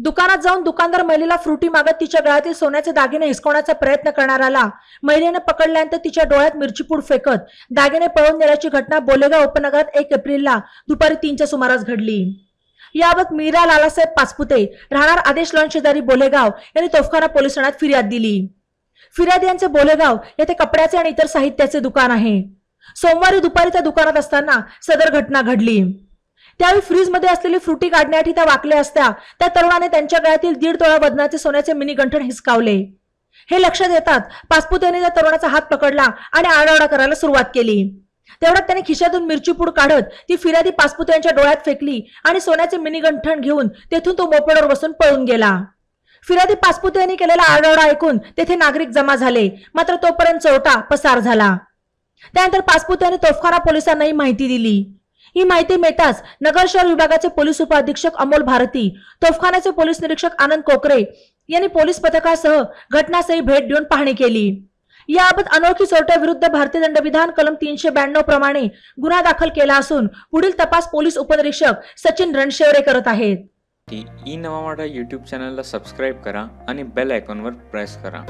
दुकानात जाऊन दुकानदार महिलेला फ्रुटी मागत तिच्या गळ्यातील सोन्याचे दागिने हिसकवण्याचा प्रयत्न करणाऱ्याला महिलेने पकडल्यानंतर तिच्या डोळ्यात मिरचीपूड फेकत दागिने पळवून नेल्याची घटना बोलेगाव उपनगरात 1 एप्रिलला दुपारी 3च्या सुमारास घडली। याबाबत मीरा लालासाहेब पाचपुते राहणार आदेश लॉन शेजारी बोलेगाव यांनी तोफखाना पोलीस ठाण्यात फिर्याद दिली। फिर्यादियांचे बोलेगाव येथे कपड्याचे आणि इतर साहित्याचे दुकान आहे। सोमवारी दुपारी त्या दुकानात असताना सदर घटना घडली। त्यावेळी फ्रीज मध्ये असलेली फ्रुटी काढण्यासाठी त्या वाकल्या असत्या त्या तरुणाने त्यांच्या गळ्यातील 1.5 तोळा वजनाचे सोन्याचे मिनी गंठण हिसकावले। हे लक्षात येतात पाचपुते यांनी त्या तरुणाचा हात पकडला आणि आरडाओरडा करायला सुरुवात केली। तेवढ्यात त्याने खिशातून मिरची पूड काढत ती फिर्यादी पाचपुते यांच्या डोळ्यात फेकली आणि सोन्याचे मिनी गंठण घेऊन तेथून तो मोपेडवर बसून पळून गेला। फिर्यादी पाचपुते यांनी केलेला आरडाओरडा ऐकून तेथे नागरिक जमा झाले, मात्र तोपर्यंत चोरटा पसार झाला। त्यानंतर पाचपुते यांनी तोफखाना पोलिसांना ही माहिती दिली। ही माहिती मिळताच नगर शहर विभागाचे पोलीस उपअधीक्षक अमोल भारती, तोफखान्याचे पोलीस निरीक्षक आनंद कोकरे यांनी पोलीस पथकासह घटनास्थळी भेट देऊन पाहणी केली। याबाबत अनोळखी चोरट्याविरुद्ध भारतीय दंडविधान कलम 392 प्रमाणे गुन्हा दाखल केला असून पुढील तपास पोलीस उपनिरीक्षक सचिन रणशेवरे करत आहेत। ई नवा मराठा यूट्यूब चॅनलला सबस्क्राइब करा आणि बेल आयकॉनवर प्रेस करा।